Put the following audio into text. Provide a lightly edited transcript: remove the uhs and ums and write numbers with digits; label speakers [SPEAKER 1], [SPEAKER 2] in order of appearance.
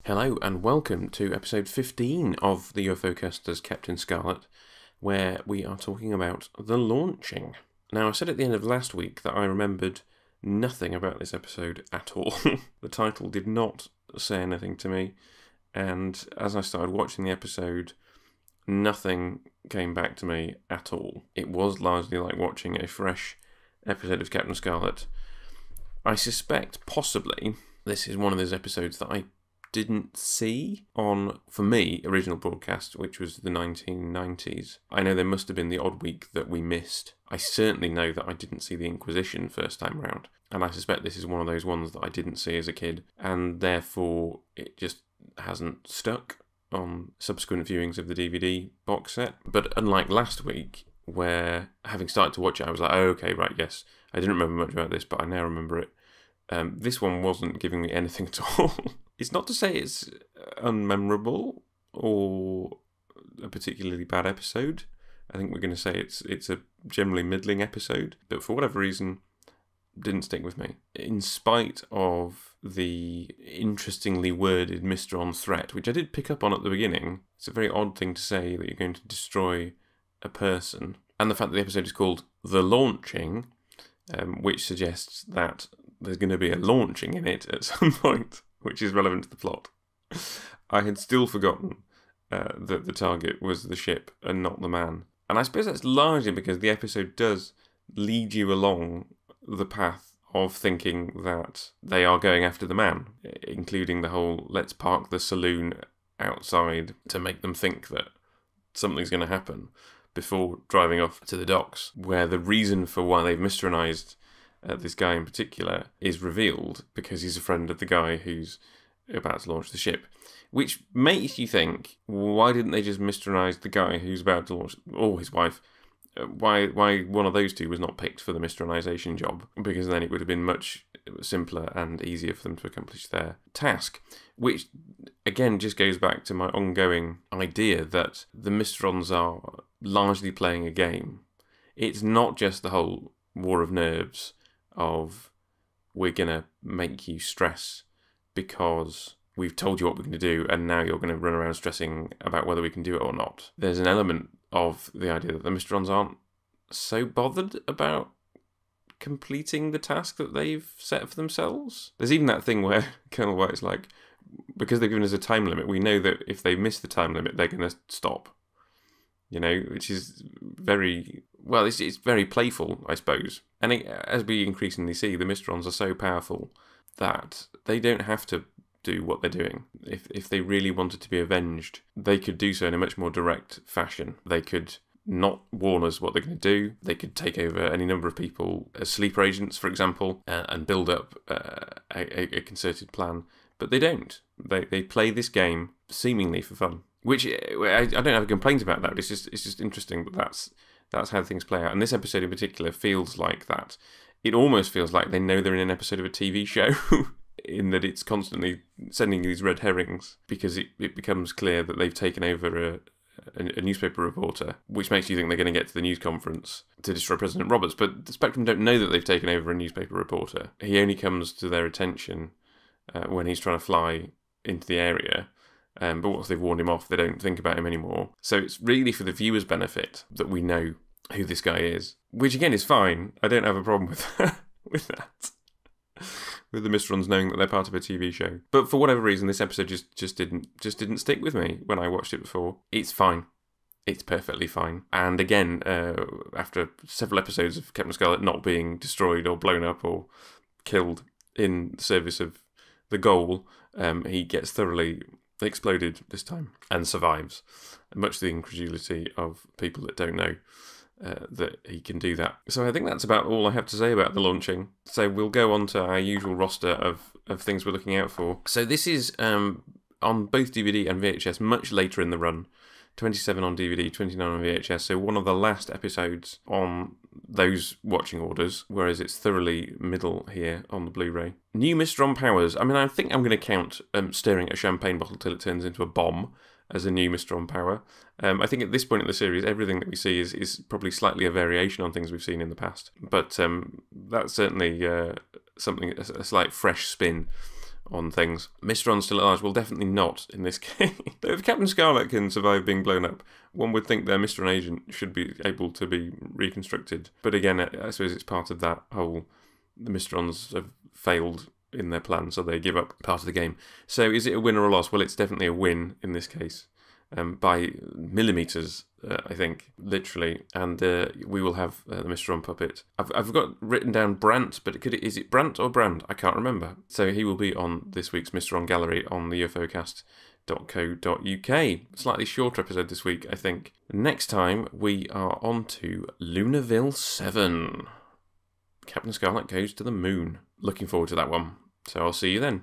[SPEAKER 1] Hello and welcome to episode 15 of the UFOcast as Captain Scarlet, where we are talking about the launching. Now, I said at the end of last week that I remembered nothing about this episode at all. The title did not say anything to me, and as I started watching the episode, nothing came back to me at all. It was largely like watching a fresh episode of Captain Scarlet. I suspect possibly this is one of those episodes that I didn't see on, for me, original broadcast, which was the 1990s. I know there must have been the odd week that we missed. I certainly know that I didn't see the Inquisition first time round, and I suspect this is one of those ones that I didn't see as a kid, and therefore it just hasn't stuck on subsequent viewings of the DVD box set. But unlike last week, where having started to watch it, I was like, oh, okay, right, yes, I didn't remember much about this, but I now remember it. This one wasn't giving me anything at all. It's not to say it's unmemorable or a particularly bad episode. I think we're going to say it's a generally middling episode, but for whatever reason, didn't stick with me. In spite of the interestingly worded Mr. threat, which I did pick up on at the beginning. It's a very odd thing to say that you're going to destroy a person. And the fact that the episode is called The Launching, which suggests that there's going to be a launching in it at some point, which is relevant to the plot. I had still forgotten that the target was the ship and not the man. And I suppose that's largely because the episode does lead you along the path of thinking that they are going after the man, including the whole let's park the saloon outside to make them think that something's going to happen before driving off to the docks, where the reason for why they've mistronized this guy in particular is revealed because he's a friend of the guy who's about to launch the ship, which makes you think, why didn't they just mistronize the guy who's about to launch, or his wife? Why one of those two was not picked for the mistronization job? Because then it would have been much simpler and easier for them to accomplish their task, which again just goes back to my ongoing idea that the Mistrons are largely playing a game. It's not just the whole war of nerves of we're going to make you stress because we've told you what we're going to do and now you're going to run around stressing about whether we can do it or not. There's an element of the idea that the Mistrons aren't so bothered about completing the task that they've set for themselves. There's even that thing where Colonel White's like, because they've given us a time limit, we know that if they miss the time limit, they're going to stop. You know, which is very, well, it's very playful, I suppose. And as we increasingly see, the Mistrons are so powerful that they don't have to do what they're doing. If they really wanted to be avenged, they could do so in a much more direct fashion. They could not warn us what they're going to do. They could take over any number of people as sleeper agents, for example, and build up a concerted plan. But they don't. They play this game seemingly for fun. Which I don't have a complaint about that. It's just interesting that that's how things play out. And this episode in particular feels like that. It almost feels like they know they're in an episode of a TV show, in that it's constantly sending these red herrings because it becomes clear that they've taken over a newspaper reporter, which makes you think they're going to get to the news conference to destroy President Roberts. But the Spectrum don't know that they've taken over a newspaper reporter. He only comes to their attention when he's trying to fly into the area. But once they've warned him off, they don't think about him anymore. So it's really for the viewer's benefit that we know who this guy is, which again is fine. I don't have a problem with with that. With the Mistrons knowing that they're part of a TV show. But for whatever reason, this episode just didn't stick with me when I watched it before. It's fine. It's perfectly fine. And again, after several episodes of Captain Scarlet not being destroyed or blown up or killed in service of the goal, he gets thoroughly exploded this time and survives, much to the incredulity of people that don't know that he can do that. So I think that's about all I have to say about the launching. So we'll go on to our usual roster of things we're looking out for. So this is on both DVD and VHS much later in the run. 27 on DVD, 29 on VHS, so one of the last episodes on those watching orders, whereas it's thoroughly middle here on the Blu-ray. New Mistron powers. I mean, I think I'm going to count stirring a champagne bottle till it turns into a bomb as a new Mistron power. I think at this point in the series, everything that we see is probably slightly a variation on things we've seen in the past. But that's certainly a slight fresh spin on things. Mr. On's still at large. Well, definitely not in this case. If Captain Scarlet can survive being blown up, one would think their Mr. On agent should be able to be reconstructed. But again, I suppose it's part of that whole... The Mr. Ons have failed in their plan, so they give up part of the game. So is it a win or a loss? Well, it's definitely a win in this case. By millimetres, I think, literally. And we will have the Mr. On puppet. I've got written down Brant, but is it Brant or Brand? I can't remember. So he will be on this week's Mr. On gallery on the UFOcast.co.uk. Slightly shorter episode this week, I think. Next time, we are on to Lunarville 7. Captain Scarlet goes to the moon. Looking forward to that one. So I'll see you then.